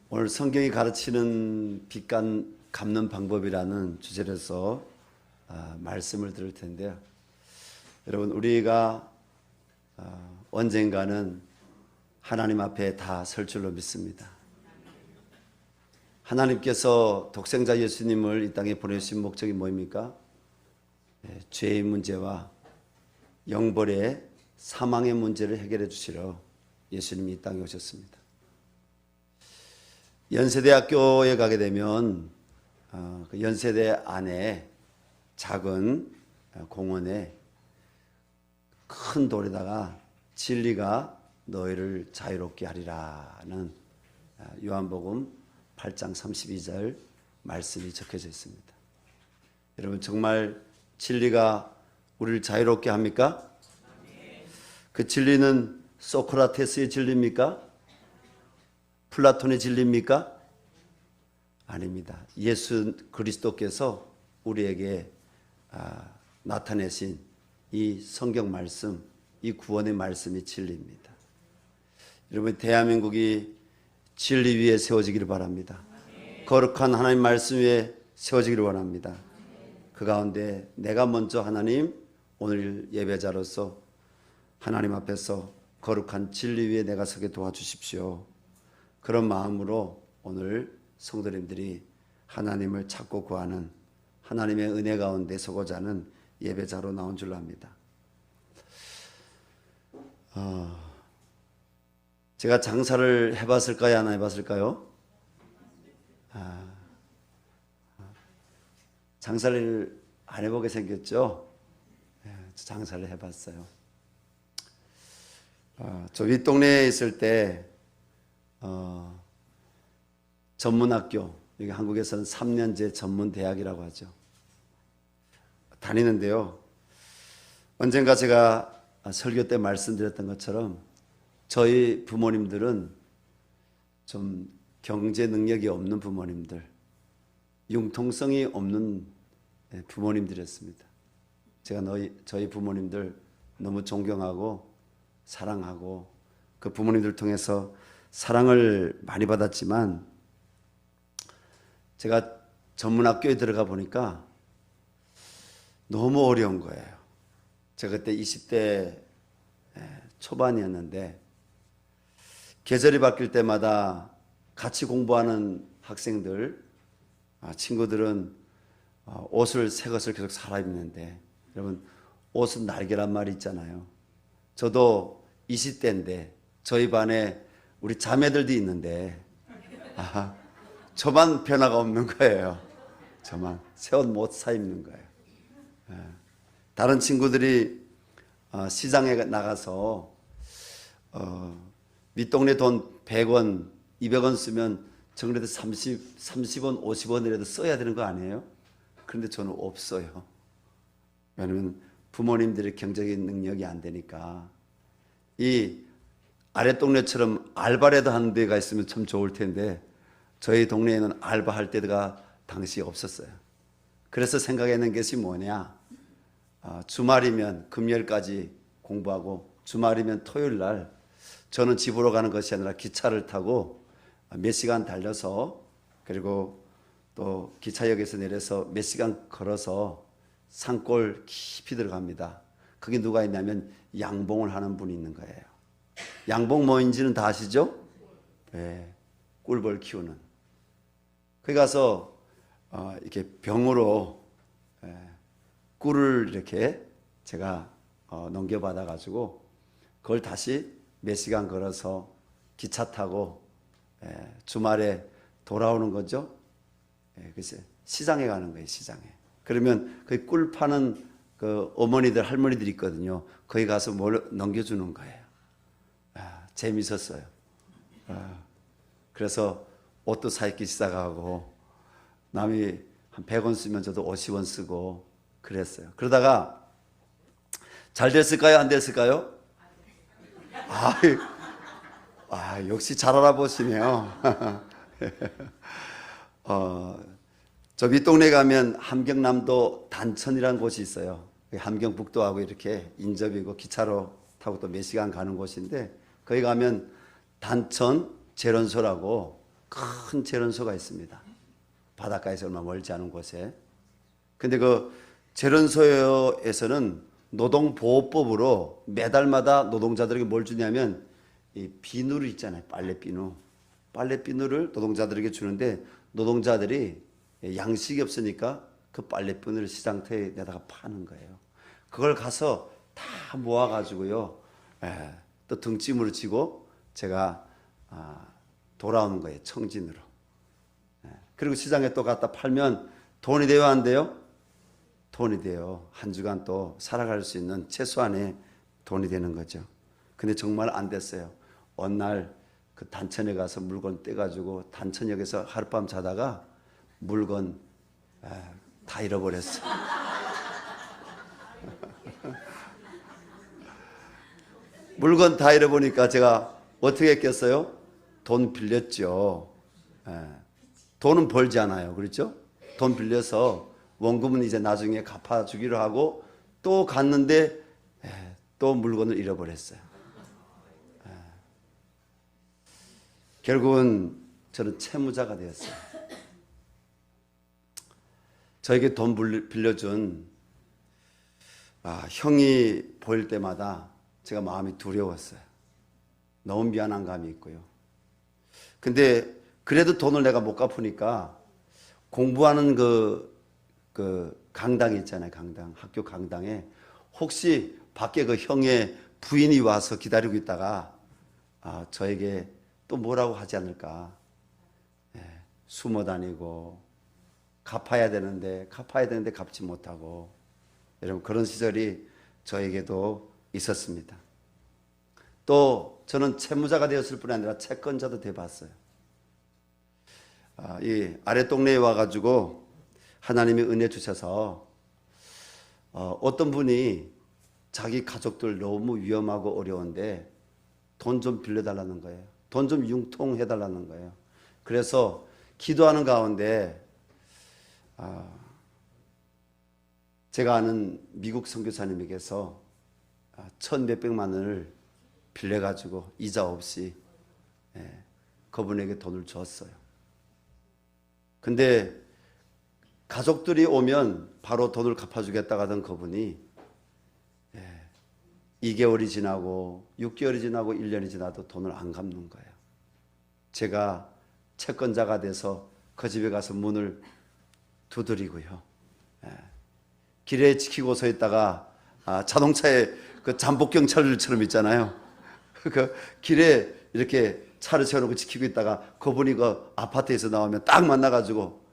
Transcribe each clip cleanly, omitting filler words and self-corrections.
오늘 성경이 가르치는 빚 갚는 방법이라는 주제로서 말씀을 들을 텐데요. 여러분, 우리가 언젠가는 하나님 앞에 다 설 줄로 믿습니다. 하나님께서 독생자 예수님을 이 땅에 보내신 목적이 뭐입니까? 죄의 문제와 영벌의 사망의 문제를 해결해 주시러 예수님이 이 땅에 오셨습니다. 연세대학교에 가게 되면 그 연세대 안에 작은 공원에 큰 돌에다가 진리가 너희를 자유롭게 하리라는 요한복음 8장 32절 말씀이 적혀져 있습니다. 여러분, 정말 진리가 우리를 자유롭게 합니까? 그 진리는 소크라테스의 진리입니까? 플라톤의 진리입니까? 아닙니다. 예수 그리스도께서 우리에게 나타내신 이 성경 말씀, 이 구원의 말씀이 진리입니다. 여러분, 대한민국이 진리 위에 세워지기를 바랍니다. 거룩한 하나님 말씀 위에 세워지기를 원합니다. 그 가운데 내가 먼저 하나님, 오늘 예배자로서 하나님 앞에서 거룩한 진리 위에 내가 서게 도와주십시오. 그런 마음으로 오늘 성도님들이 하나님을 찾고 구하는 하나님의 은혜 가운데 서고자 하는 예배자로 나온 줄로 압니다. 제가 장사를 해봤을까요? 안 해봤을까요? 장사를 안 해보게 생겼죠? 장사를 해봤어요. 저 윗동네에 있을 때 전문학교, 여기 한국에서는 3년제 전문대학이라고 하죠. 다니는데요. 언젠가 제가 설교 때 말씀드렸던 것처럼 저희 부모님들은 좀 경제 능력이 없는 부모님들, 융통성이 없는 부모님들이었습니다. 제가 저희 부모님들 너무 존경하고 사랑하고 그 부모님들 통해서 사랑을 많이 받았지만 제가 전문학교에 들어가 보니까 너무 어려운 거예요. 제가 그때 20대 초반이었는데 계절이 바뀔 때마다 같이 공부하는 학생들, 친구들은 옷을 새 것을 계속 사라 입는데, 여러분, 옷은 날개란 말이 있잖아요. 저도 20대인데 저희 반에 우리 자매들도 있는데 저만 변화가 없는 거예요. 저만 새 옷 못 사 입는 거예요. 다른 친구들이 시장에 나가서 밑동네 돈 100원, 200원 쓰면 정그래도 30원, 50원이라도 써야 되는 거 아니에요? 그런데 저는 없어요. 왜냐하면 부모님들의 경제적인 능력이 안 되니까. 이 아랫동네처럼 알바라도 하는 데가 있으면 참 좋을 텐데 저희 동네에는 알바할 때가 당시 없었어요. 그래서 생각해낸 것이 뭐냐, 주말이면 금요일까지 공부하고 주말이면 토요일 날 저는 집으로 가는 것이 아니라 기차를 타고 몇 시간 달려서, 그리고 또 기차역에서 내려서 몇 시간 걸어서 산골 깊이 들어갑니다. 거기 누가 있냐면 양봉을 하는 분이 있는 거예요. 양봉 뭐인지는 다 아시죠? 네, 꿀벌 키우는. 거기 가서 이렇게 병으로 꿀을 이렇게 제가 넘겨받아 가지고 그걸 다시 몇 시간 걸어서 기차 타고 주말에 돌아오는 거죠. 글쎄, 시장에 가는 거예요. 시장에. 그러면 거기 꿀 파는 그 어머니들, 할머니들 있거든요. 거기 가서 뭘 넘겨주는 거예요. 재밌었어요. 그래서 옷도 사입기 시작하고, 남이 한 100원 쓰면 저도 50원 쓰고 그랬어요. 그러다가 잘 됐을까요? 안 됐을까요? 역시 잘 알아보시네요. 저 윗동네 가면 함경남도 단천이라는 곳이 있어요. 함경북도하고 이렇게 인접이고 기차로 타고 또 몇 시간 가는 곳인데, 거기 가면 단천 재련소라고 큰 재련소가 있습니다. 바닷가에서 얼마 멀지 않은 곳에. 근데 그 재련소에서는 노동보호법으로 매달마다 노동자들에게 뭘 주냐면 이 비누를 있잖아요. 빨래비누. 빨래비누를 노동자들에게 주는데 노동자들이 양식이 없으니까 그 빨래비누를 시장터에 내다가 파는 거예요. 그걸 가서 다 모아가지고요. 또 등짐으로 지고 제가 돌아오는 거예요. 청진으로. 그리고 시장에 또 갖다 팔면 돈이 돼요, 안 돼요? 돈이 돼요. 한 주간 또 살아갈 수 있는 최소한의 돈이 되는 거죠. 근데 정말 안 됐어요. 어느 날 그 단천에 가서 물건 떼가지고 단천역에서 하룻밤 자다가 물건 다 잃어버렸어요. 물건 다 잃어보니까 제가 어떻게 했겠어요? 돈 빌렸죠. 돈은 벌지 않아요. 그렇죠? 돈 빌려서 원금은 이제 나중에 갚아주기로 하고 또 갔는데 또 물건을 잃어버렸어요. 결국은 저는 채무자가 되었어요. 저에게 돈 빌려준 형이 보일 때마다 제가 마음이 두려웠어요. 너무 미안한 감이 있고요. 근데 그래도 돈을 내가 못 갚으니까 공부하는 그 강당이 있잖아요. 강당, 학교 강당에 혹시 밖에 그 형의 부인이 와서 기다리고 있다가 저에게 또 뭐라고 하지 않을까. 숨어 다니고 갚아야 되는데 갚지 못하고 여러분 그런 시절이 저에게도 있었습니다. 또 저는 채무자가 되었을 뿐 아니라 채권자도 돼봤어요. 이 아랫동네에 와가지고 하나님이 은혜 주셔서 어떤 분이 자기 가족들 너무 위험하고 어려운데 돈 좀 빌려달라는 거예요. 돈 좀 융통해달라는 거예요. 그래서 기도하는 가운데 제가 아는 미국 선교사님에게서 1,몇백만 원을 빌려가지고 이자 없이 그분에게 돈을 줬어요. 근데 가족들이 오면 바로 돈을 갚아주겠다고 하던 그분이 2개월이 지나고 6개월이 지나고 1년이 지나도 돈을 안 갚는 거예요. 제가 채권자가 돼서 그 집에 가서 문을 두드리고요. 길에 지키고 서 있다가 자동차에 그 잠복경찰들처럼 있잖아요. 그 길에 이렇게 차를 세워놓고 지키고 있다가 그분이 그 아파트에서 나오면 딱 만나가지고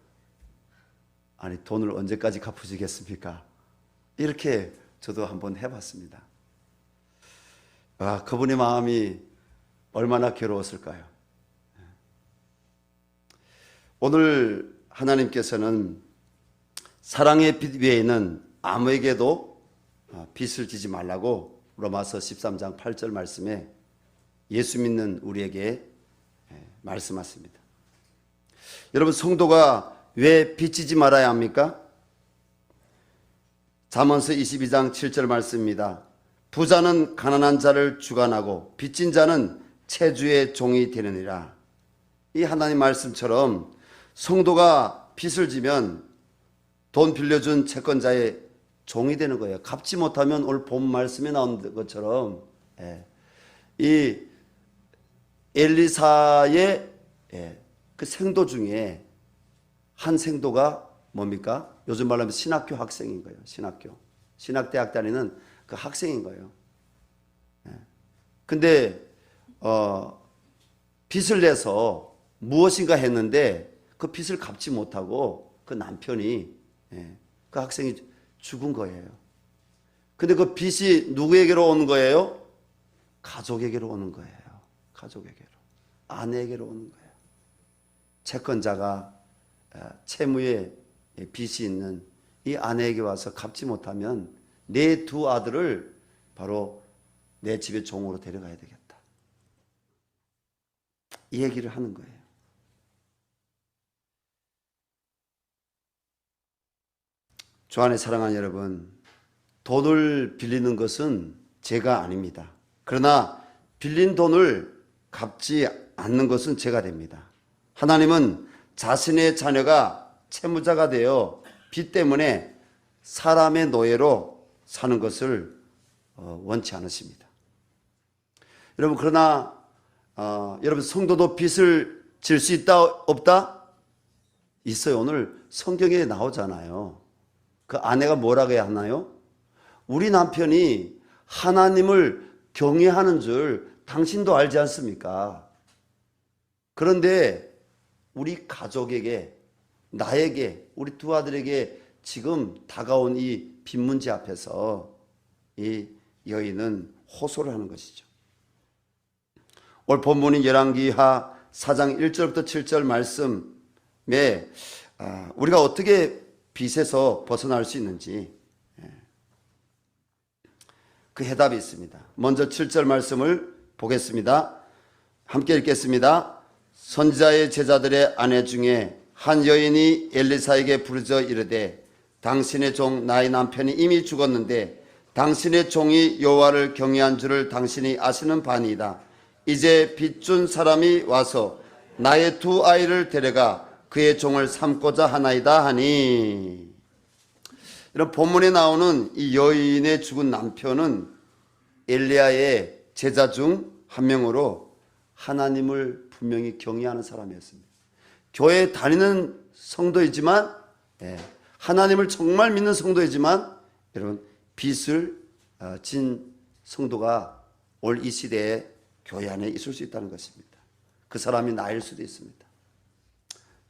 아니 돈을 언제까지 갚으시겠습니까? 이렇게 저도 한번 해봤습니다. 그분의 마음이 얼마나 괴로웠을까요? 오늘 하나님께서는 사랑의 빛 외에는 아무에게도 빚을 지지 말라고 로마서 13장 8절 말씀에 예수 믿는 우리에게 말씀하십니다. 여러분 성도가 왜 빚지지 말아야 합니까? 잠언서 22장 7절 말씀입니다. 부자는 가난한 자를 주관하고 빚진 자는 채주의 종이 되느니라. 이 하나님 말씀처럼 성도가 빚을 지면 돈 빌려준 채권자의 종이 되는 거예요. 갚지 못하면 오늘 본 말씀에 나온 것처럼 이 엘리사의 그 생도 중에 한 생도가 뭡니까? 요즘 말로 하면 신학교 학생인 거예요. 신학대학 다니는 그 학생인 거예요. 근데 빚을 내서 무엇인가 했는데 그 빚을 갚지 못하고 그 남편이 그 학생이 죽은 거예요. 근데 그 빚이 누구에게로 오는 거예요? 가족에게로 오는 거예요. 가족에게로. 아내에게로 오는 거예요. 채권자가 채무에 빚이 있는 이 아내에게 와서 갚지 못하면 내 두 아들을 바로 내 집의 종으로 데려가야 되겠다. 이 얘기를 하는 거예요. 주 안에 사랑하는 여러분, 돈을 빌리는 것은 죄가 아닙니다. 그러나 빌린 돈을 갚지 않는 것은 죄가 됩니다. 하나님은 자신의 자녀가 채무자가 되어 빚 때문에 사람의 노예로 사는 것을 원치 않으십니다. 여러분, 그러나 여러분, 성도도 빚을 질 수 있다 없다? 있어요. 오늘 성경에 나오잖아요. 그 아내가 뭐라고 해야 하나요? 우리 남편이 하나님을 경외하는 줄 당신도 알지 않습니까? 그런데 우리 가족에게, 나에게, 우리 두 아들에게 지금 다가온 이 빚 문제 앞에서 이 여인은 호소를 하는 것이죠. 오늘 본문인 열왕기하 4장 1절부터 7절 말씀에 우리가 어떻게 빚에서 벗어날 수 있는지 그 해답이 있습니다. 먼저 7절 말씀을 보겠습니다. 함께 읽겠습니다. 선지자의 제자들의 아내 중에 한 여인이 엘리사에게 부르짖어 이르되 당신의 종 나의 남편이 이미 죽었는데 당신의 종이 여호와를 경외한 줄을 당신이 아시는 바니이다. 이제 빚준 사람이 와서 나의 두 아이를 데려가 그의 종을 삼고자 하나이다 하니. 이런 본문에 나오는 이 여인의 죽은 남편은 엘리야의 제자 중 한 명으로 하나님을 분명히 경외하는 사람이었습니다. 교회에 다니는 성도이지만, 하나님을 정말 믿는 성도이지만, 여러분, 빚을 진 성도가 올 이 시대에 교회 안에 있을 수 있다는 것입니다. 그 사람이 나일 수도 있습니다.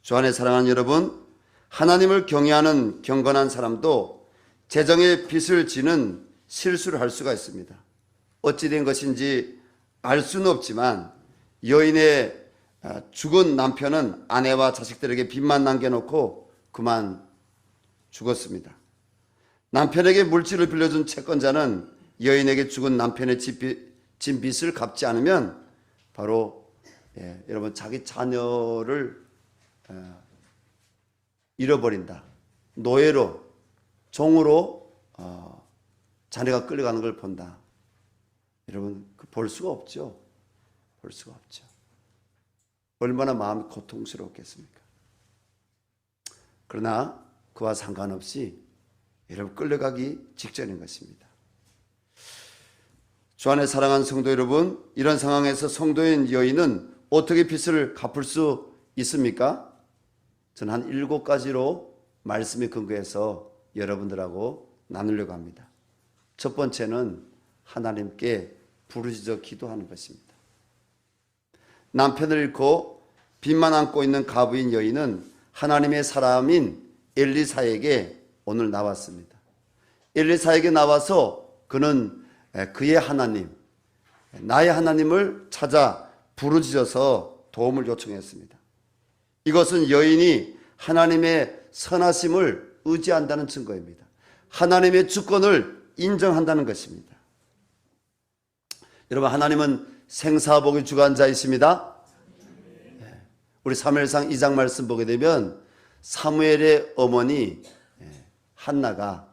주 안에 사랑하는 여러분, 하나님을 경외하는 경건한 사람도 재정의 빚을 지는 실수를 할 수가 있습니다. 어찌된 것인지 알 수는 없지만 여인의 죽은 남편은 아내와 자식들에게 빚만 남겨놓고 그만 죽었습니다. 남편에게 물질을 빌려준 채권자는 여인에게 죽은 남편의 진 빚을 갚지 않으면 바로 여러분 자기 자녀를 잃어버린다. 노예로, 종으로 자녀가 끌려가는 걸 본다. 여러분, 볼 수가 없죠. 볼 수가 없죠. 얼마나 마음이 고통스럽겠습니까? 그러나 그와 상관없이 여러분 끌려가기 직전인 것입니다. 주 안에 사랑하는 성도 여러분, 이런 상황에서 성도인 여인은 어떻게 빚을 갚을 수 있습니까? 저는 한 7가지로 말씀에 근거해서 여러분들하고 나누려고 합니다. 첫 번째는 하나님께 부르짖어 기도하는 것입니다. 남편을 잃고 빚만 안고 있는 가부인 여인은 하나님의 사람인 엘리사에게 오늘 나왔습니다. 엘리사에게 나와서 그는 그의 하나님, 나의 하나님을 찾아 부르짖어서 도움을 요청했습니다. 이것은 여인이 하나님의 선하심을 의지한다는 증거입니다. 하나님의 주권을 인정한다는 것입니다. 여러분, 하나님은 생사복의 주관자이십니다. 우리 사무엘상 2장 말씀 보게 되면 사무엘의 어머니 한나가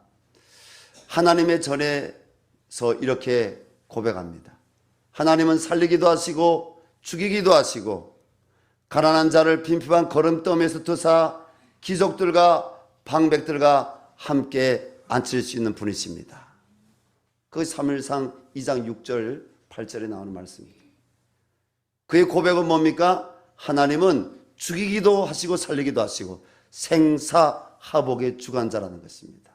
하나님의 전에서 이렇게 고백합니다. 하나님은 살리기도 하시고 죽이기도 하시고 가난한 자를 빈핍한 거름더미에서 드사 기족들과 방백들과 함께 앉힐 수 있는 분이십니다. 그 사무엘상 2장 6절 8절에 나오는 말씀입니다. 그의 고백은 뭡니까? 하나님은 죽이기도 하시고 살리기도 하시고 생사하복의 주관자라는 것입니다.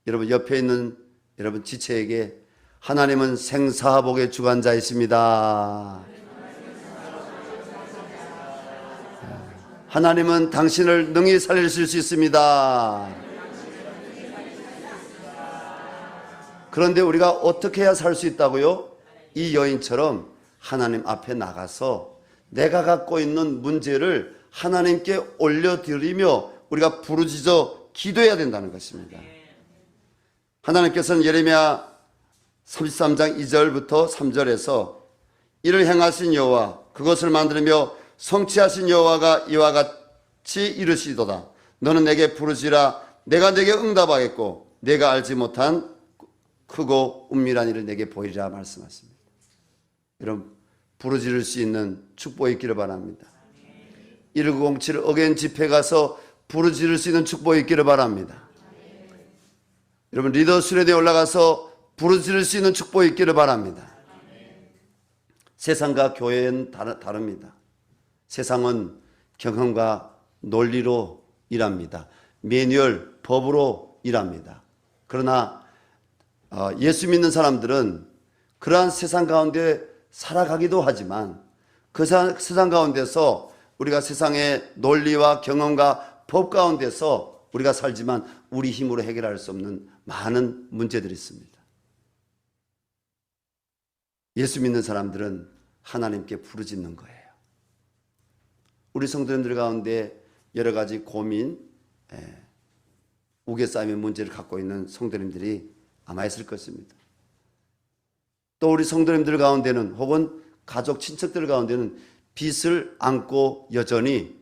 여러분, 옆에 있는 여러분 지체에게 하나님은 생사하복의 주관자이십니다. 하나님은 당신을 능히 살리실 수 있습니다. 그런데 우리가 어떻게 해야 살 수 있다고요? 이 여인처럼 하나님 앞에 나가서 내가 갖고 있는 문제를 하나님께 올려드리며 우리가 부르짖어 기도해야 된다는 것입니다. 하나님께서는 예레미야 33장 2절부터 3절에서 이를 행하신 여호와 그것을 만들며 성취하신 여호와가 이와 같이 이르시도다. 너는 내게 부르짖으라. 내가 내게 응답하겠고 내가 알지 못한 크고 은밀한 일을 내게 보이리라 말씀하십니다. 여러분, 부르짖을 수 있는 축복이 있기를 바랍니다. 1907 어게인 집회 가서 부르짖을 수 있는 축복이 있기를 바랍니다. 여러분 리더 수련회에 올라가서 부르짖을 수 있는 축복이 있기를 바랍니다. 세상과 교회는 다릅니다. 세상은 경험과 논리로 일합니다. 매뉴얼, 법으로 일합니다. 그러나 예수 믿는 사람들은 그러한 세상 가운데 살아가기도 하지만 그 세상 가운데서 우리가 세상의 논리와 경험과 법 가운데서 우리가 살지만 우리 힘으로 해결할 수 없는 많은 문제들이 있습니다. 예수 믿는 사람들은 하나님께 부르짖는 거예요. 우리 성도님들 가운데 여러 가지 고민, 우겨싸임의 문제를 갖고 있는 성도님들이 아마 있을 것입니다. 또 우리 성도님들 가운데는 혹은 가족, 친척들 가운데는 빚을 안고 여전히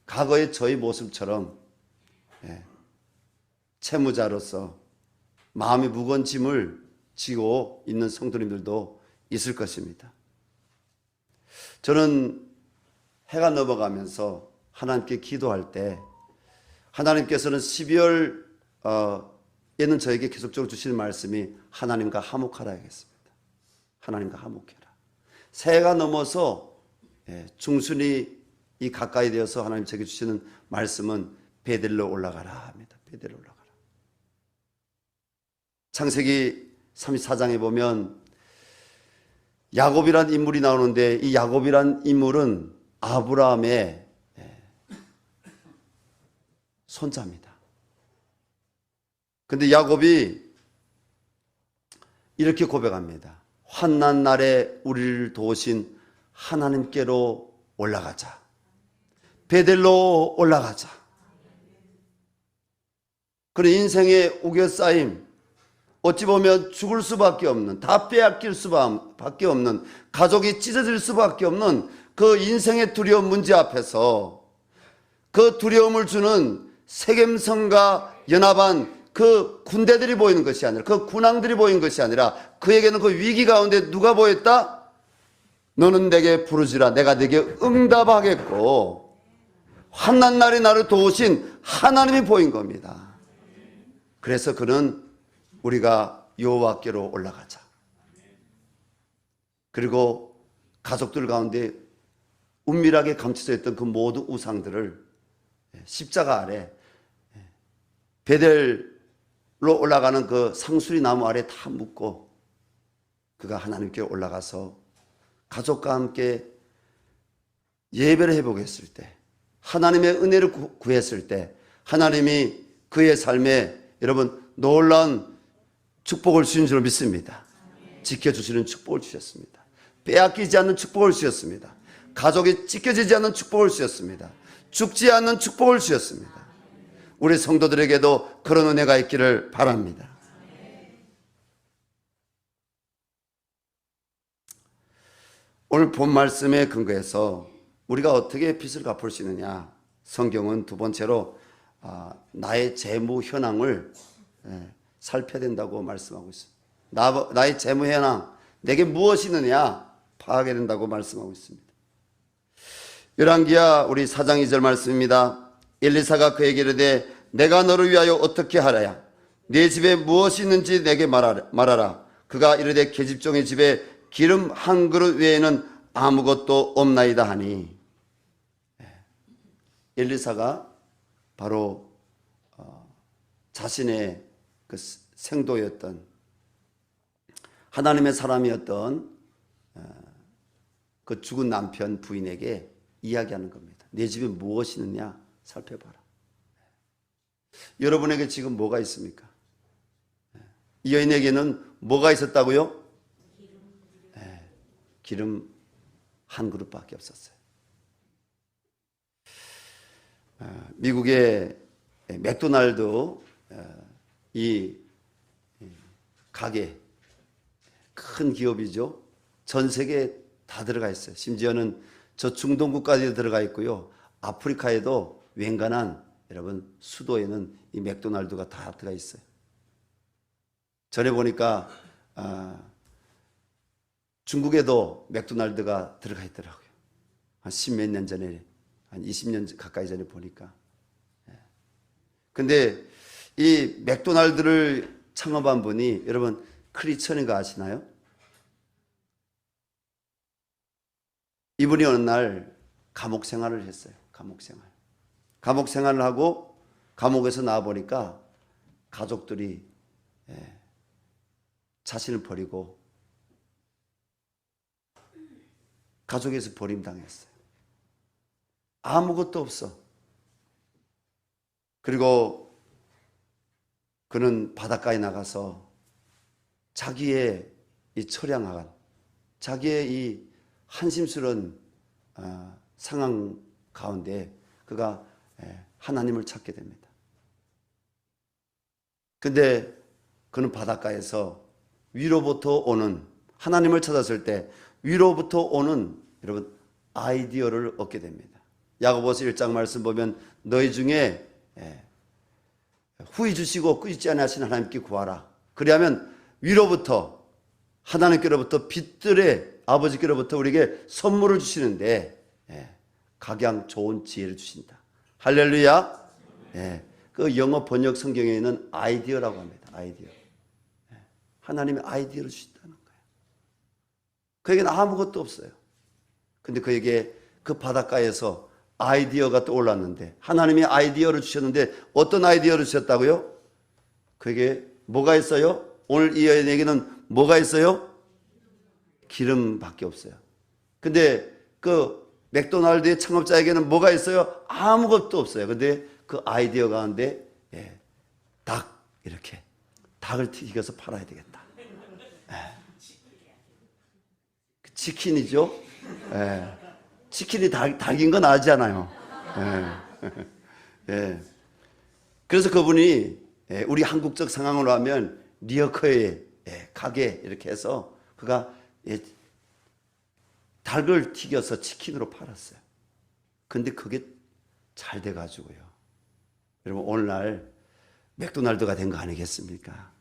과거의 저희 모습처럼 채무자로서 마음의 무거운 짐을 지고 있는 성도님들도 있을 것입니다. 저는 해가 넘어가면서 하나님께 기도할 때 하나님께서는 12월에는 저에게 계속적으로 주시는 말씀이 하나님과 화목하라 하겠습니다. 하나님과 화목해라. 새해가 넘어서 중순이 가까이 되어서 하나님 제게 주시는 말씀은 베델로 올라가라 합니다. 베델로 올라가라. 창세기 34장에 보면 야곱이란 인물이 나오는데 이 야곱이란 인물은 아브라함의 손자입니다. 그런데 야곱이 이렇게 고백합니다. 환난 날에 우리를 도우신 하나님께로 올라가자. 베델로 올라가자. 그런 인생의 우겨싸임, 어찌 보면 죽을 수밖에 없는, 다 빼앗길 수밖에 없는, 가족이 찢어질 수밖에 없는 그 인생의 두려운 문제 앞에서 그 두려움을 주는 세겜성과 연합한 그 군대들이 보이는 것이 아니라, 그 군왕들이 보이는 것이 아니라 그에게는 그 위기 가운데 누가 보였다? 너는 내게 부르지라 내가 내게 응답하겠고, 환난 날에 나를 도우신 하나님이 보인 겁니다. 그래서 그는 우리가 여호와께로 올라가자. 그리고 가족들 가운데 은밀하게 감춰져 있던 그 모든 우상들을 십자가 아래 베델로 올라가는 그 상수리 나무 아래 다 묶고 그가 하나님께 올라가서 가족과 함께 예배를 해보겠을 때, 하나님의 은혜를 구했을 때 하나님이 그의 삶에 여러분 놀라운 축복을 주신 줄 믿습니다. 지켜주시는 축복을 주셨습니다. 빼앗기지 않는 축복을 주셨습니다. 가족이 찢겨지지 않는 축복을 주셨습니다. 죽지 않는 축복을 주셨습니다. 우리 성도들에게도 그런 은혜가 있기를 바랍니다. 오늘 본 말씀에 근거해서 우리가 어떻게 빚을 갚을 수 있느냐, 성경은 두 번째로 나의 재무 현황을 살펴야 된다고 말씀하고 있습니다. 나의 재무 현황, 내게 무엇이 있느냐 파악해야 된다고 말씀하고 있습니다. 열왕기하 우리 4장 2절 말씀입니다. 엘리사가 그에게 이르되 내가 너를 위하여 어떻게 하라야? 네 집에 무엇이 있는지 내게 말하라. 그가 이르되 계집종의 집에 기름 한 그릇 외에는 아무것도 없나이다 하니, 엘리사가 바로 자신의 그 생도였던 하나님의 사람이었던 그 죽은 남편 부인에게 이야기하는 겁니다. 내 집에 무엇이 있느냐 살펴봐라. 여러분에게 지금 뭐가 있습니까? 이 여인에게는 뭐가 있었다고요? 기름 한 그릇밖에 없었어요. 미국의 맥도날드 이 가게 큰 기업이죠. 전 세계에 다 들어가 있어요. 심지어는 저 중동 국가에도 들어가 있고요. 아프리카에도 웬간한 여러분 수도에는 이 맥도날드가 다 들어가 있어요. 전에 보니까 중국에도 맥도날드가 들어가 있더라고요. 한 십몇 년 전에 한 20년 가까이 전에 보니까. 근데 이 맥도날드를 창업한 분이 여러분 크리스천인 거 아시나요? 이분이 어느 날 감옥 생활을 했어요. 감옥 생활을 하고 감옥에서 나와보니까 가족들이 자신을 버리고 가족에서 버림당했어요. 아무것도 없어. 그리고 그는 바닷가에 나가서 자기의 이 처량한, 자기의 이 한심스러운 상황 가운데 그가 하나님을 찾게 됩니다. 근데 그는 바닷가에서 위로부터 오는, 하나님을 찾았을 때 위로부터 오는 여러분 아이디어를 얻게 됩니다. 야고보서 1장 말씀 보면 너희 중에 후히 주시고 꾸짖지 아니하신 하나님께 구하라. 그리하면 위로부터, 하나님께로부터 빛들의 아버지께로부터 우리에게 선물을 주시는데 각양 좋은 지혜를 주신다. 할렐루야. 그 영어 번역 성경에 있는 아이디어라고 합니다. 아이디어. 하나님의 아이디어를 주신다는 거예요. 그에게는 아무것도 없어요. 근데 그에게 그 바닷가에서 아이디어가 떠올랐는데, 하나님이 아이디어를 주셨는데 어떤 아이디어를 주셨다고요? 그에게 뭐가 있어요? 오늘 이 여인에게는 뭐가 있어요? 기름밖에 없어요. 근데 그 맥도날드의 창업자에게는 뭐가 있어요? 아무것도 없어요. 근데 그 아이디어 가운데 닭, 이렇게 닭을 튀겨서 팔아야 되겠다. 치킨이죠. 치킨이 닭인 건 아시잖아요. 그래서 그분이 우리 한국적 상황으로 하면 리어커의 가게 이렇게 해서 그가 닭을 튀겨서 치킨으로 팔았어요. 근데 그게 잘 돼가지고요. 여러분 오늘날 맥도날드가 된 거 아니겠습니까?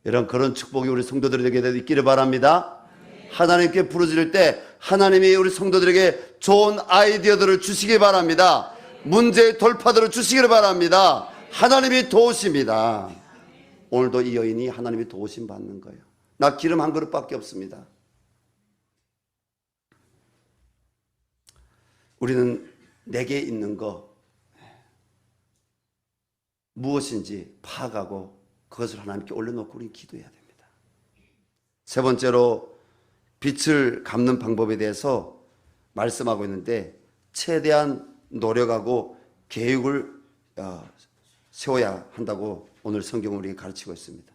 여러분 그런 축복이 우리 성도들에게 있기를 바랍니다. 하나님께 부르짖을 때 하나님이 우리 성도들에게 좋은 아이디어들을 주시기 바랍니다. 문제의 돌파들을 주시기를 바랍니다. 하나님이 도우십니다. 오늘도 이 여인이 하나님이 도우심 받는 거예요. 나 기름 한 그릇밖에 없습니다. 우리는 내게 있는 거 무엇인지 파악하고 그것을 하나님께 올려놓고 우리는 기도해야 됩니다. 세 번째로 빛을 갚는 방법에 대해서 말씀하고 있는데 최대한 노력하고 계획을 세워야 한다고 오늘 성경은 우리에게 가르치고 있습니다.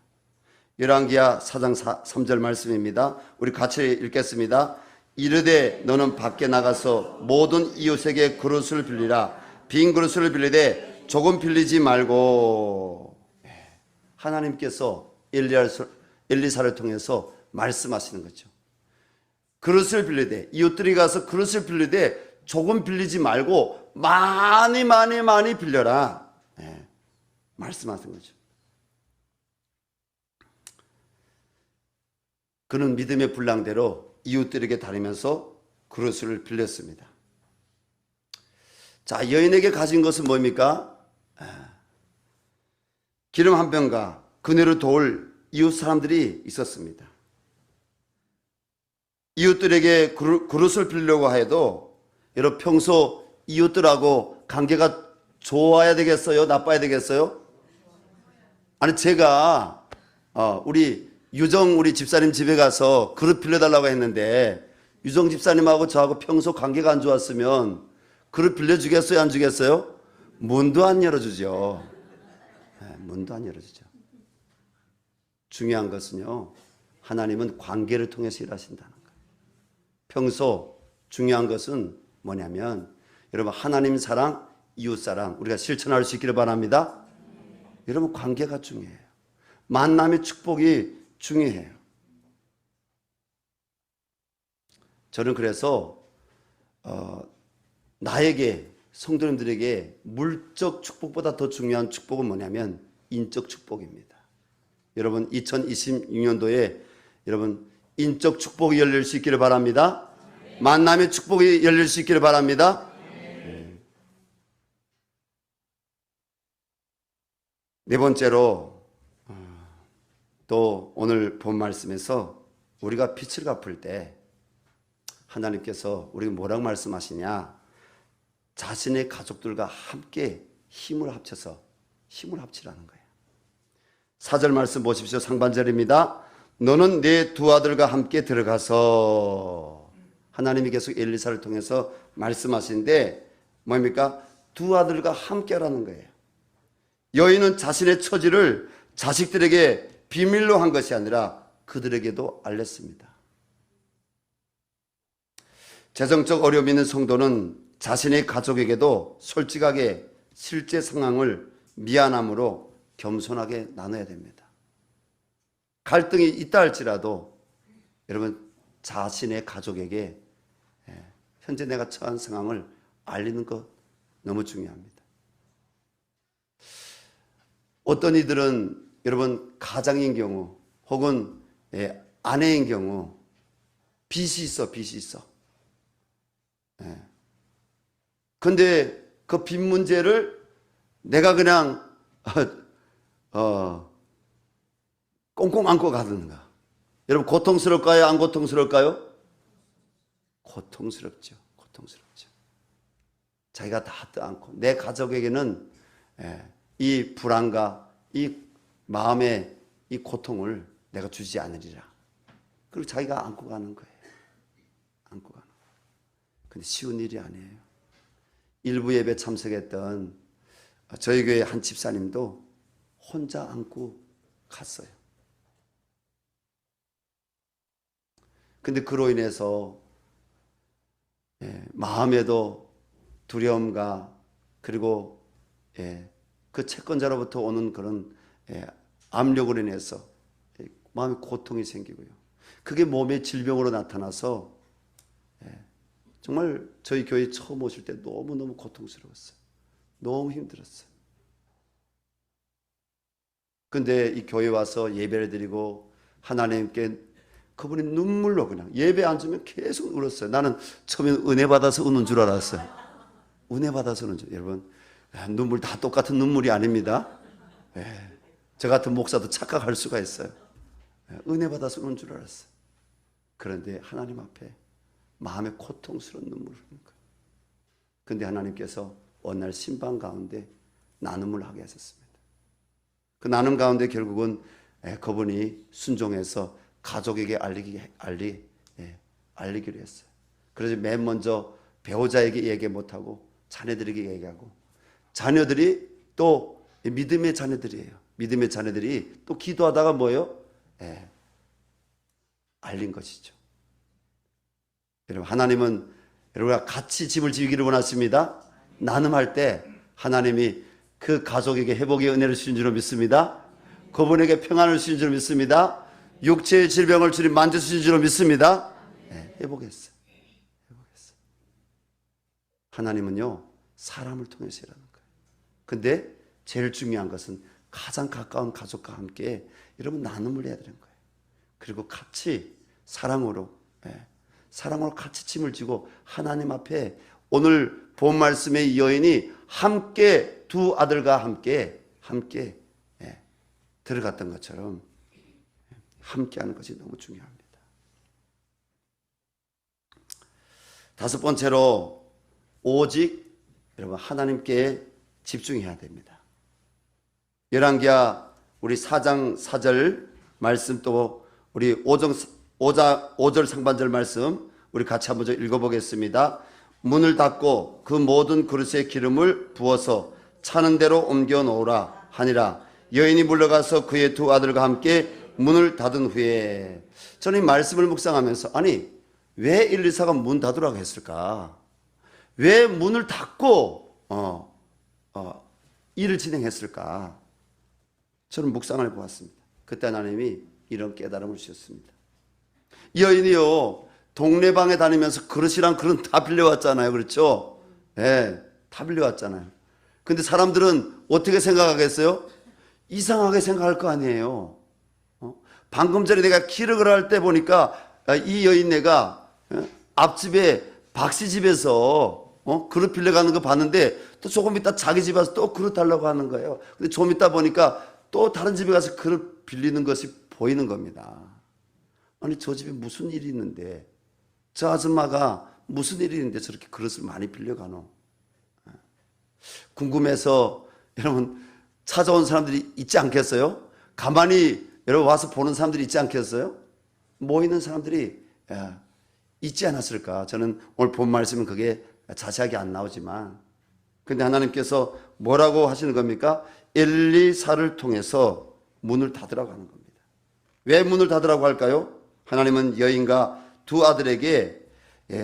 열왕기하 4장 3절 말씀입니다. 우리 같이 읽겠습니다. 이르되 너는 밖에 나가서 모든 이웃에게 그릇을 빌리라. 빈 그릇을 빌리되 조금 빌리지 말고. 하나님께서 엘리사를 통해서 말씀하시는 거죠. 그릇을 빌리되, 이웃들이 가서 그릇을 빌리되 조금 빌리지 말고 많이 빌려라. 말씀하신 거죠. 그는 믿음의 분량대로 이웃들에게 다니면서 그릇을 빌렸습니다. 자, 여인에게 가진 것은 뭡니까? 기름 한 병과 그녀를 도울 이웃 사람들이 있었습니다. 이웃들에게 그릇을 빌려고 해도 여러분 평소 이웃들하고 관계가 좋아야 되겠어요? 나빠야 되겠어요? 아니 제가 우리 유정 우리 집사님 집에 가서 그릇 빌려달라고 했는데 유정 집사님하고 저하고 평소 관계가 안 좋았으면 그릇 빌려주겠어요? 안 주겠어요? 문도 안 열어주죠. 문도 안 열어주죠. 중요한 것은요, 하나님은 관계를 통해서 일하신다는 거예요. 평소 중요한 것은 뭐냐면 여러분 하나님 사랑, 이웃 사랑 우리가 실천할 수 있기를 바랍니다. 여러분 관계가 중요해요. 만남의 축복이 중요해요. 저는 그래서 나에게 성도님들에게 물적 축복보다 더 중요한 축복은 뭐냐면 인적 축복입니다. 여러분 2026년도에 여러분 인적 축복이 열릴 수 있기를 바랍니다. 만남의 축복이 열릴 수 있기를 바랍니다. 네 번째로 또 오늘 본 말씀에서 우리가 빚을 갚을 때 하나님께서 우리가 뭐라고 말씀하시냐, 자신의 가족들과 함께 힘을 합쳐서 힘을 합치라는 거예요. 4절 말씀 보십시오. 상반절입니다. 너는 내 두 아들과 함께 들어가서, 하나님이 계속 엘리사를 통해서 말씀하시는데 뭡니까? 두 아들과 함께 하라는 거예요. 여인은 자신의 처지를 자식들에게 비밀로 한 것이 아니라 그들에게도 알렸습니다. 재정적 어려움이 있는 성도는 자신의 가족에게도 솔직하게 실제 상황을 미안함으로 겸손하게 나눠야 됩니다. 갈등이 있다 할지라도 여러분 자신의 가족에게 현재 내가 처한 상황을 알리는 것 너무 중요합니다. 어떤 이들은 여러분 가장인 경우 혹은 아내인 경우 빚이 있어. 근데 그 빚 문제를 내가 그냥 꽁꽁 안고 가는가? 여러분 고통스러울까요? 안 고통스러울까요? 고통스럽죠. 자기가 다 떠안고 내 가족에게는 이 불안과 이 마음의 이 고통을 내가 주지 않으리라. 그리고 자기가 안고 가는 거예요. 근데 쉬운 일이 아니에요. 일부 예배 참석했던 저희 교회 한 집사님도 혼자 안고 갔어요. 근데 그로 인해서 마음에도 두려움과 그리고 그 채권자로부터 오는 그런 압력으로 인해서 마음에 고통이 생기고요. 그게 몸의 질병으로 나타나서 정말 저희 교회 처음 오실 때 너무너무 고통스러웠어요. 너무 힘들었어요. 근데 이 교회 와서 예배를 드리고 하나님께 그분이 눈물로 그냥 예배 앉으면 계속 울었어요. 나는 처음에는 은혜 받아서 우는 줄 알았어요. 은혜 받아서 우는 줄. 여러분 눈물 다 똑같은 눈물이 아닙니다. 저 같은 목사도 착각할 수가 있어요. 은혜 받아서 우는 줄 알았어요. 그런데 하나님 앞에 마음의 고통스러운 눈물을 흘리는 거예요. 근데 하나님께서 어느 날 신방 가운데 나눔을 하게 하셨습니다. 그 나눔 가운데 결국은 그분이 순종해서 가족에게 알리기로 했어요. 그래서 맨 먼저 배우자에게 얘기 못하고 자녀들에게 얘기하고, 자녀들이 또 믿음의 자녀들이에요. 믿음의 자녀들이 또 기도하다가 뭐예요? 알린 것이죠. 여러분 하나님은 여러분과 같이 집을 지기를 원하십니다. 나눔할 때 하나님이 그 가족에게 회복의 은혜를 주신 줄로 믿습니다. 그분에게 평안을 주신 줄로 믿습니다. 육체의 질병을 주님 만져주신 줄로 믿습니다. 회복했어요. 하나님은요 사람을 통해서 일하는 거예요. 근데 제일 중요한 것은 가장 가까운 가족과 함께 여러분 나눔을 해야 되는 거예요. 그리고 같이 사랑으로 같이 짐을 지고 하나님 앞에 오늘 본 말씀의 여인이 함께 두 아들과 함께 들어갔던 것처럼 함께하는 것이 너무 중요합니다. 다섯 번째로 오직 여러분 하나님께 집중해야 됩니다. 열왕기하 우리 4장 4절 말씀, 또 우리 5절 상반절 말씀 우리 같이 한번 읽어보겠습니다. 문을 닫고 그 모든 그릇에 기름을 부어서 차는 대로 옮겨 놓으라 하니라. 여인이 물러가서 그의 두 아들과 함께 문을 닫은 후에, 저는 이 말씀을 묵상하면서 아니 왜 엘리사가 문 닫으라고 했을까? 왜 문을 닫고 일을 진행했을까? 저는 묵상을 보았습니다. 그때 하나님이 이런 깨달음을 주셨습니다. 여인이요 동네방에 다니면서 그릇이랑 그릇 다 빌려왔잖아요. 그렇죠? 다 빌려왔잖아요. 근데 사람들은 어떻게 생각하겠어요? 이상하게 생각할 거 아니에요. 방금 전에 내가 기력을 할 때 보니까 이 여인네가 앞집에 박씨 집에서 그릇 빌려가는 거 봤는데 또 조금 있다 자기 집에 와서 또 그릇 달라고 하는 거예요. 근데 좀 있다 보니까 또 다른 집에 가서 그릇 빌리는 것이 보이는 겁니다. 아니 저 집에 무슨 일이 있는데, 저 아줌마가 무슨 일이 있는데 저렇게 그릇을 많이 빌려가노? 궁금해서 여러분 찾아온 사람들이 있지 않겠어요? 가만히 여러분 와서 보는 사람들이 있지 않겠어요? 모이는 사람들이 있지 않았을까? 저는 오늘 본 말씀은 그게 자세하게 안 나오지만, 근데 하나님께서 뭐라고 하시는 겁니까? 엘리사를 통해서 문을 닫으라고 하는 겁니다. 왜 문을 닫으라고 할까요? 하나님은 여인과 두 아들에게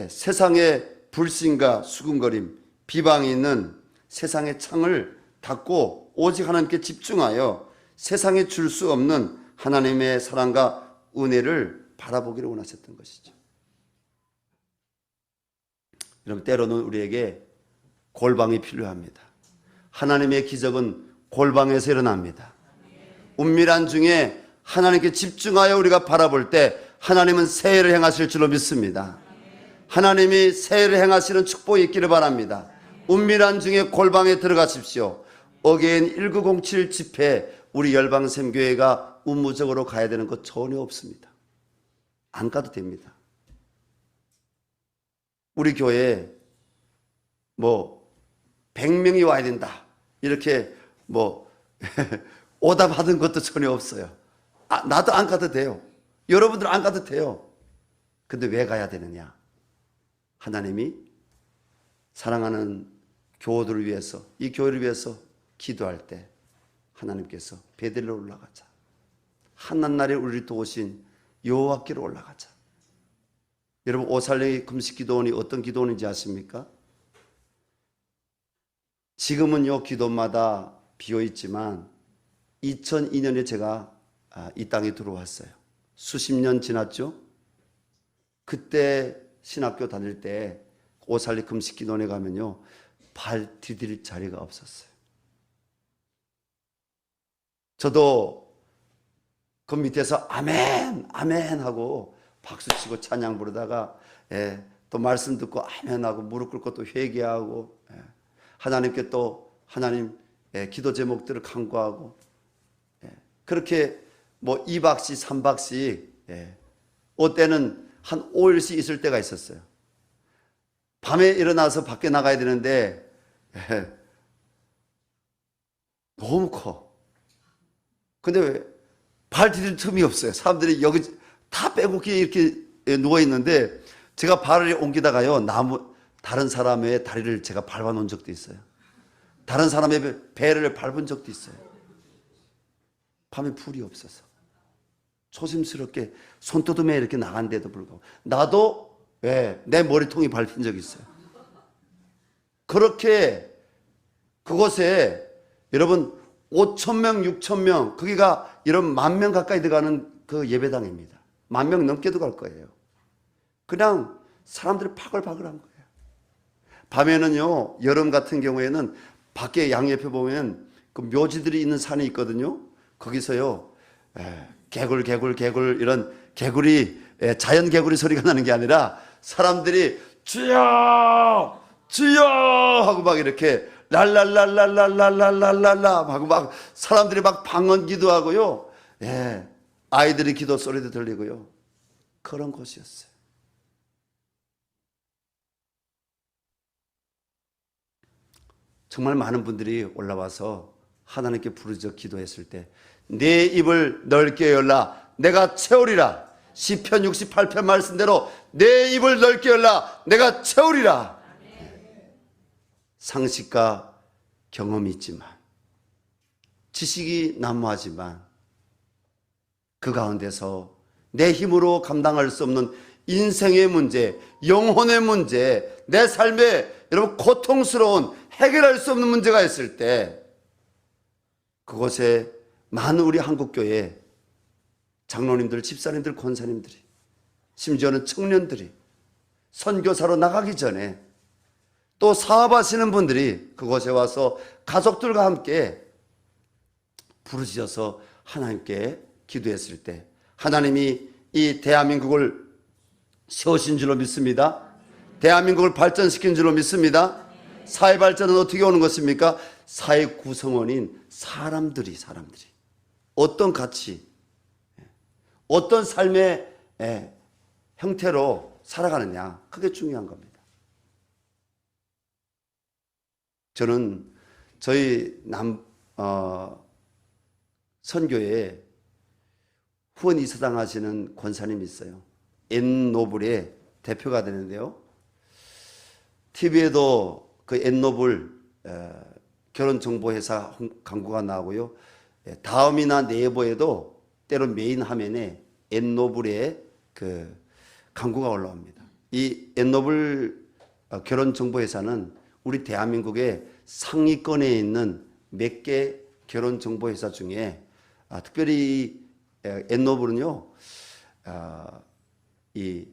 세상의 불신과 수군거림, 비방이 있는 세상의 창을 닫고 오직 하나님께 집중하여 세상에 줄 수 없는 하나님의 사랑과 은혜를 바라보기를 원하셨던 것이죠. 여러분 때로는 우리에게 골방이 필요합니다. 하나님의 기적은 골방에서 일어납니다. 은밀한 중에 하나님께 집중하여 우리가 바라볼 때 하나님은 새해를 행하실 줄로 믿습니다. 하나님이 새해를 행하시는 축복이 있기를 바랍니다. 은밀한 중에 골방에 들어가십시오. 어게인 1907 집회 우리 열방샘교회가 의무적으로 가야 되는 것 전혀 없습니다. 안 가도 됩니다. 우리 교회에 100명이 와야 된다 이렇게 오다 받은 것도 전혀 없어요. 나도 안 가도 돼요. 여러분들 안 가도 돼요. 근데 왜 가야 되느냐? 하나님이 사랑하는 교우들을 위해서, 이 교회를 위해서 기도할 때 하나님께서 베들레로 올라가자, 한낱날에 우리를 도우신 여호와께로 올라가자. 여러분 오살레 금식기도원이 어떤 기도원인지 아십니까? 지금은요 기도마다 비어있지만 2002년에 제가 이 땅에 들어왔어요. 수십 년 지났죠. 그때 신학교 다닐 때 오살레 금식기도원에 가면요 발 디딜 자리가 없었어요. 저도 그 밑에서 아멘 아멘 하고 박수치고 찬양 부르다가 또 말씀 듣고 아멘 하고 무릎 꿇고 또 회개하고 하나님께 또 하나님 기도 제목들을 간구하고 그렇게 2박씩 3박씩 어때는 한 5일씩 있을 때가 있었어요. 밤에 일어나서 밖에 나가야 되는데 너무 커. 근데 왜 발 디딜 틈이 없어요. 사람들이 여기 다 빼곡히 이렇게 누워있는데 제가 발을 옮기다가요 다른 사람의 다리를 제가 밟아놓은 적도 있어요. 다른 사람의 배를 밟은 적도 있어요. 밤에 불이 없어서 조심스럽게 손떠듬에 이렇게 나간데도 불구하고 나도 내 머리통이 밟힌 적이 있어요. 그렇게 그곳에 여러분 5,000명 6,000명 거기가 이런 10,000명 가까이 들어가는 그 예배당입니다. 10,000명 넘게도 갈 거예요. 그냥 사람들이 파글파글한 거예요. 밤에는요 여름 같은 경우에는 밖에 양옆에 보면 그 묘지들이 있는 산이 있거든요. 거기서요 개굴 이런 개구리 자연 개구리 소리가 나는 게 아니라 사람들이 주여 주여 하고 막 이렇게 랄랄랄랄랄랄랄랄라 하고 막 사람들이 막 방언 기도하고요. 아이들이 기도 소리도 들리고요. 그런 곳이었어요. 정말 많은 분들이 올라와서 하나님께 부르짖어 기도했을 때 내 입을 넓게 열라 내가 채우리라. 시편 68편 말씀대로 내 입을 넓게 열라 내가 채우리라. 상식과 경험이 있지만 지식이 난무하지만 그 가운데서 내 힘으로 감당할 수 없는 인생의 문제, 영혼의 문제, 내 삶에 여러분 고통스러운 해결할 수 없는 문제가 있을 때 그곳에 많은 우리 한국교회 장로님들, 집사님들, 권사님들이 심지어는 청년들이 선교사로 나가기 전에 또 사업하시는 분들이 그곳에 와서 가족들과 함께 부르짖어서 하나님께 기도했을 때 하나님이 이 대한민국을 세우신 줄로 믿습니다. 대한민국을 발전시킨 줄로 믿습니다. 사회 발전은 어떻게 오는 것입니까? 사회 구성원인 사람들이 어떤 가치, 어떤 삶의 형태로 살아가느냐, 그게 중요한 겁니다. 저는 저희 선교에 후원 이사장 하시는 권사님이 있어요. 엔노블의 대표가 되는데요. TV에도 그 엔노블 결혼정보회사 광고가 나오고요. 다음이나 네이버에도 때로 메인 화면에 엔노블의 그 광고가 올라옵니다. 이 엔노블 결혼정보회사는 우리 대한민국의 상위권에 있는 몇 개 결혼정보회사 중에 특별히 엔노블은요, 이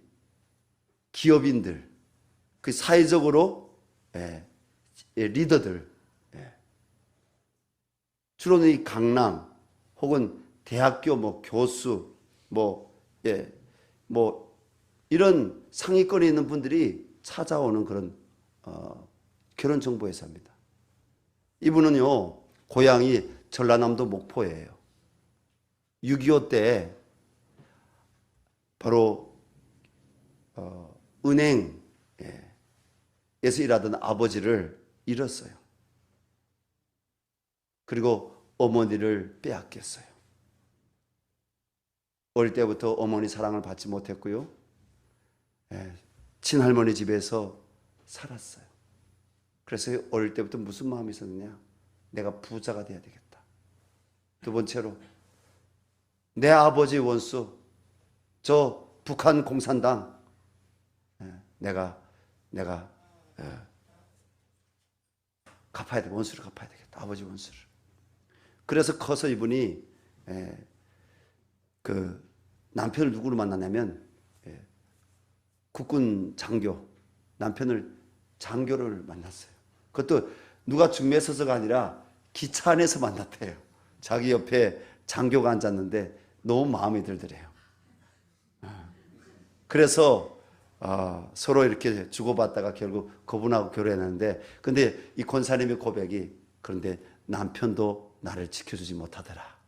기업인들, 그 사회적으로 리더들, 주로는 이 강남 혹은 대학교 교수 이런 상위권에 있는 분들이 찾아오는 그런 결혼정보회사입니다. 이분은요, 고향이 전라남도 목포예요. 6.25 때 바로 은행에서 일하던 아버지를 잃었어요. 그리고 어머니를 빼앗겼어요. 어릴 때부터 어머니 사랑을 받지 못했고요. 친할머니 집에서 살았어요. 그래서 어릴 때부터 무슨 마음이 있었느냐? 내가 부자가 돼야 되겠다. 두 번째로 내 아버지 원수, 저 북한 공산당, 내가 갚아야 돼. 원수를 갚아야 되겠다. 아버지 원수를. 그래서 커서 이분이 그 남편을 누구로 만나냐면 국군 장교, 남편을 장교를 만났어요. 그것도 누가 중매에 서서가 아니라 기차 안에서 만났대요. 자기 옆에 장교가 앉았는데 너무 마음에 들더래요. 그래서 서로 이렇게 주고받다가 결국 그분하고 결혼했는데, 근데 이 권사님의 고백이, 그런데 남편도 나를 지켜주지 못하더라.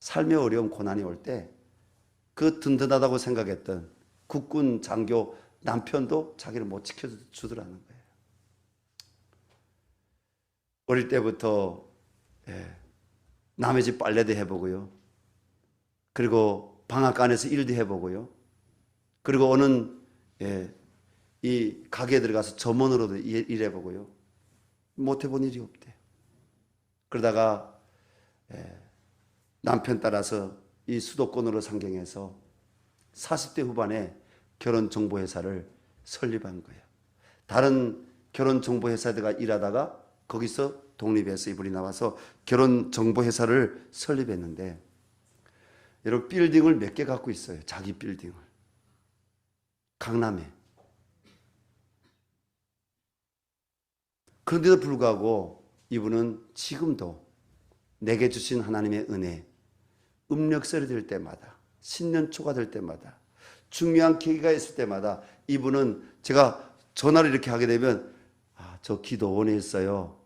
삶의 어려움 고난이 올 때 그 든든하다고 생각했던 국군 장교 남편도 자기를 못 지켜주더라는 거예요. 어릴 때부터 남의 집 빨래도 해보고요. 그리고 방앗간 안에서 일도 해보고요. 그리고 어느 이 가게에 들어가서 점원으로도 일해보고요. 못해본 일이 없대요. 그러다가 남편 따라서 이 수도권으로 상경해서 40대 후반에 결혼정보회사를 설립한 거예요. 다른 결혼정보회사들과 일하다가 거기서 독립해서 이분이 나와서 결혼정보회사를 설립했는데, 여러분 빌딩을 몇 개 갖고 있어요. 자기 빌딩을. 강남에. 그런데도 불구하고 이분은 지금도 내게 주신 하나님의 은혜, 음력설이 될 때마다, 신년초가 될 때마다, 중요한 계기가 있을 때마다 이분은, 제가 전화를 이렇게 하게 되면 저 기도원에 있어요.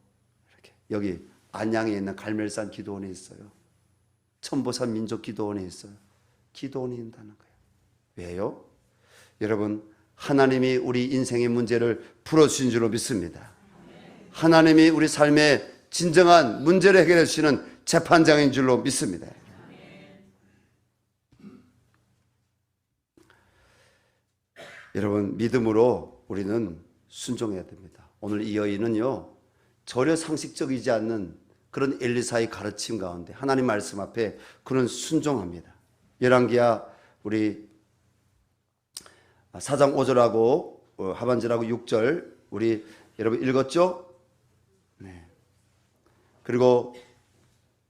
이렇게 여기 안양에 있는 갈멜산 기도원에 있어요. 천보산 민족기도원에 있어요. 기도원에 있다는 거예요. 왜요? 여러분, 하나님이 우리 인생의 문제를 풀어주신 줄로 믿습니다. 하나님이 우리 삶의 진정한 문제를 해결해 주시는 재판장인 줄로 믿습니다. 여러분, 믿음으로 우리는 순종해야 됩니다. 오늘 이 여인은요, 전혀 상식적이지 않는 그런 엘리사의 가르침 가운데 하나님 말씀 앞에 그는 순종합니다. 열왕기야 우리 4장 5절하고 하반절하고 6절 우리 여러분 읽었죠? 네. 그리고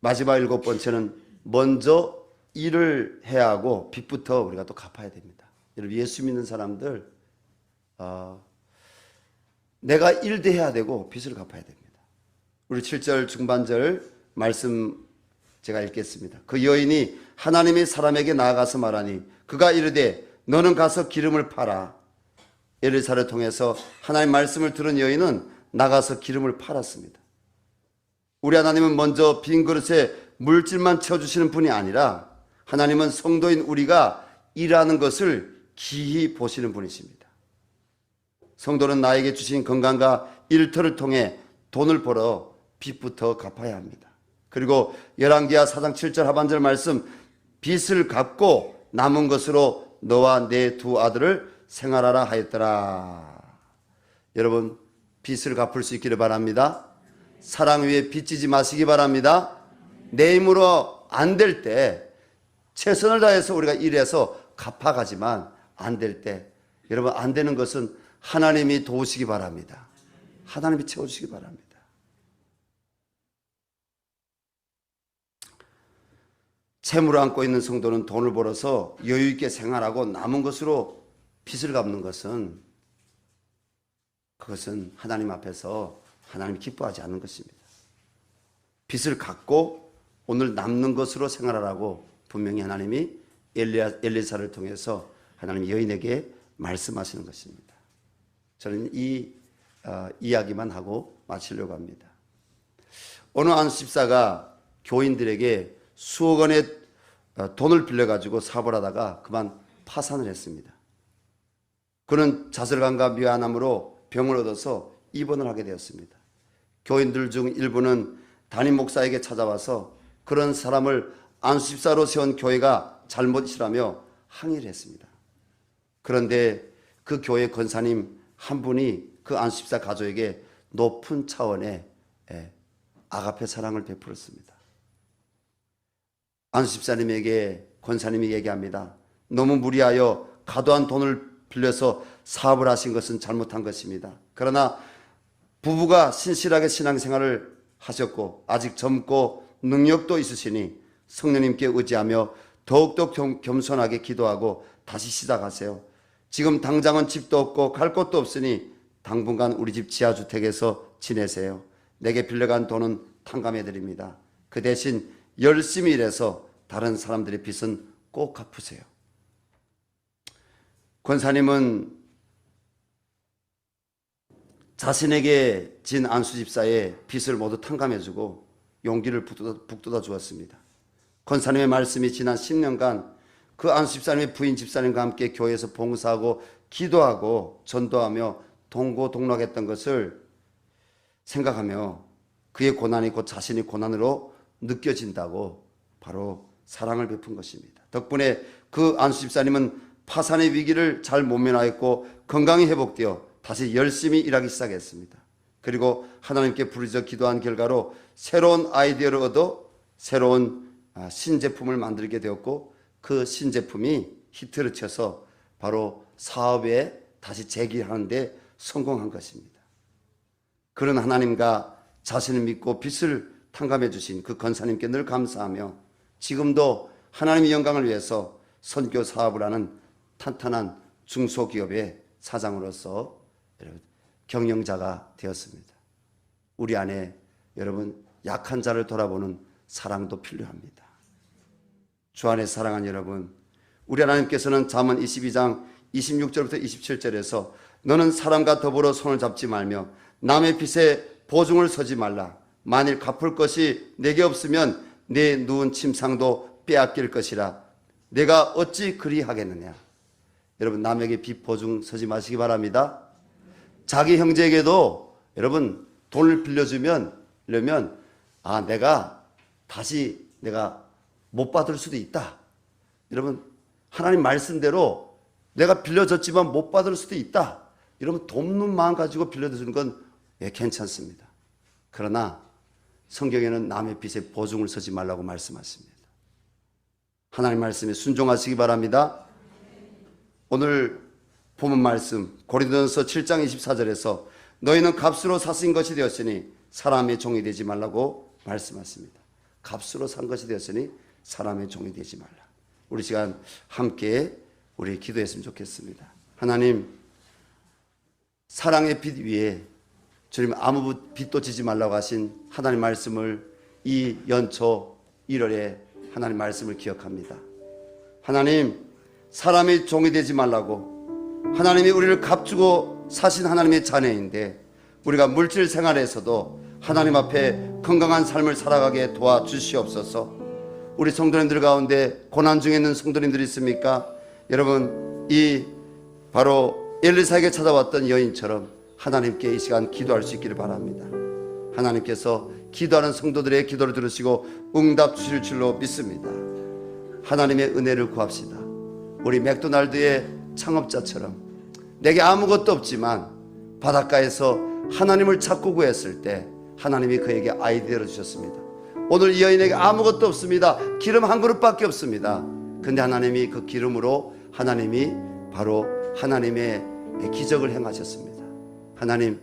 마지막 7번째는 먼저 일을 해야 하고 빚부터 우리가 또 갚아야 됩니다. 여러분, 예수 믿는 사람들 내가 일도 해야 되고 빚을 갚아야 됩니다. 우리 7절 중반절 말씀 제가 읽겠습니다. 그 여인이 하나님의 사람에게 나아가서 말하니 그가 이르되 너는 가서 기름을 팔아 엘리사를 통해서 하나님 말씀을 들은 여인은 나가서 기름을 팔았습니다. 우리 하나님은 먼저 빈 그릇에 물질만 채워주시는 분이 아니라 하나님은 성도인 우리가 일하는 것을 기히 보시는 분이십니다. 성도는 나에게 주신 건강과 일터를 통해 돈을 벌어 빚부터 갚아야 합니다. 그리고 열왕기하 4장 7절 하반절 말씀, 빚을 갚고 남은 것으로 너와 내 두 아들을 생활하라 하였더라. 여러분, 빚을 갚을 수 있기를 바랍니다. 사랑 위에 빚지지 마시기 바랍니다. 내 힘으로 안 될 때 최선을 다해서 우리가 일해서 갚아가지만 안 될 때, 여러분, 안 되는 것은 하나님이 도우시기 바랍니다. 하나님이 채워주시기 바랍니다. 채무를 안고 있는 성도는 돈을 벌어서 여유 있게 생활하고 남은 것으로 빚을 갚는 것은, 그것은 하나님 앞에서 하나님이 기뻐하지 않는 것입니다. 빚을 갚고 오늘 남는 것으로 생활하라고 분명히 하나님이 엘리사를 통해서 하나님 여인에게 말씀하시는 것입니다. 저는 이 이야기만 하고 마치려고 합니다. 어느 안수 집사가 교인들에게 수억 원의 돈을 빌려가지고 사업을 하다가 그만 파산을 했습니다. 그는 자살감과 미안함으로 병을 얻어서 입원을 하게 되었습니다. 교인들 중 일부는 담임 목사에게 찾아와서 그런 사람을 안수 집사로 세운 교회가 잘못이라며 항의를 했습니다. 그런데 그 교회 권사님 한 분이 그 안수 집사 가족에게 높은 차원의 아가페 사랑을 베풀었습니다. 안수 집사님에게 권사님이 얘기합니다. 너무 무리하여 과도한 돈을 빌려서 사업을 하신 것은 잘못한 것입니다. 그러나 부부가 신실하게 신앙생활을 하셨고 아직 젊고 능력도 있으시니 성령님께 의지하며 더욱더 겸손하게 기도하고 다시 시작하세요. 지금 당장은 집도 없고 갈 곳도 없으니 당분간 우리 집 지하주택에서 지내세요. 내게 빌려간 돈은 탕감해드립니다. 그 대신 열심히 일해서 다른 사람들의 빚은 꼭 갚으세요. 권사님은 자신에게 진 안수 집사의 빚을 모두 탕감해주고 용기를 북돋아 주었습니다. 권사님의 말씀이 지난 10년간 그 안수 집사님의 부인 집사님과 함께 교회에서 봉사하고 기도하고 전도하며 동고동락했던 것을 생각하며 그의 고난이 곧 자신의 고난으로 느껴진다고 바로 사랑을 베푼 것입니다. 덕분에 그 안수 집사님은 파산의 위기를 잘 모면하였고 건강이 회복되어 다시 열심히 일하기 시작했습니다. 그리고 하나님께 부르짖어 기도한 결과로 새로운 아이디어를 얻어 새로운 신제품을 만들게 되었고 그 신제품이 히트를 쳐서 바로 사업에 다시 재기하는 데 성공한 것입니다. 그런 하나님과 자신을 믿고 빚을 탕감해 주신 그 권사님께 늘 감사하며 지금도 하나님의 영광을 위해서 선교 사업을 하는 탄탄한 중소기업의 사장으로서 경영자가 되었습니다. 우리 안에 여러분 약한 자를 돌아보는 사랑도 필요합니다. 주 안에 사랑하는 여러분, 우리 하나님께서는 잠언 22장 26절부터 27절에서 너는 사람과 더불어 손을 잡지 말며 남의 빚에 보증을 서지 말라. 만일 갚을 것이 내게 없으면 내 누운 침상도 빼앗길 것이라. 내가 어찌 그리하겠느냐. 여러분 남에게 빚 보증 서지 마시기 바랍니다. 자기 형제에게도 여러분 돈을 빌려주면 이러면 내가 다시 못 받을 수도 있다. 여러분 하나님 말씀대로 내가 빌려줬지만 못 받을 수도 있다. 이러면 돕는 마음 가지고 빌려주는 건 괜찮습니다. 그러나 성경에는 남의 빚에 보증을 서지 말라고 말씀하십니다. 하나님 말씀에 순종하시기 바랍니다. 오늘 본문 말씀 고린도전서 7장 24절에서 너희는 값으로 사신 것이 되었으니 사람의 종이 되지 말라고 말씀하십니다. 값으로 산 것이 되었으니 사람의 종이 되지 말라. 우리 시간 함께 우리 기도했으면 좋겠습니다. 하나님, 사랑의 빛 위에 주님 아무 빚도 지지 말라고 하신 하나님 말씀을 이 연초 1월에 하나님 말씀을 기억합니다. 하나님, 사람의 종이 되지 말라고 하나님이 우리를 값주고 사신 하나님의 자녀인데 우리가 물질 생활에서도 하나님 앞에 건강한 삶을 살아가게 도와주시옵소서. 우리 성도님들 가운데 고난 중에 있는 성도님들이 있습니까? 여러분, 이 바로 엘리사에게 찾아왔던 여인처럼 하나님께 이 시간 기도할 수 있기를 바랍니다. 하나님께서 기도하는 성도들의 기도를 들으시고 응답 주실 줄로 믿습니다. 하나님의 은혜를 구합시다. 우리 맥도날드의 창업자처럼 내게 아무것도 없지만 바닷가에서 하나님을 찾고 구했을 때 하나님이 그에게 아이디어를 주셨습니다. 오늘 이 여인에게 아무것도 없습니다. 기름 한 그릇밖에 없습니다. 근데 하나님이 그 기름으로 하나님이 바로 하나님의 기적을 행하셨습니다. 하나님,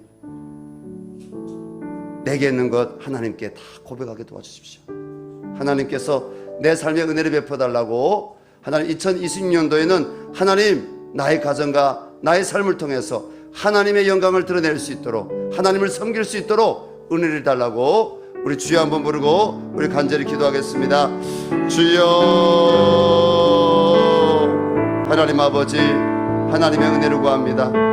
내게 있는 것 하나님께 다 고백하게 도와주십시오. 하나님께서 내 삶에 은혜를 베풀어달라고 하나님 2020년도에는 하나님 나의 가정과 나의 삶을 통해서 하나님의 영광을 드러낼 수 있도록 하나님을 섬길 수 있도록 은혜를 달라고 우리 주여 한번 부르고 우리 간절히 기도하겠습니다. 주여, 하나님 아버지, 하나님의 은혜를 구합니다.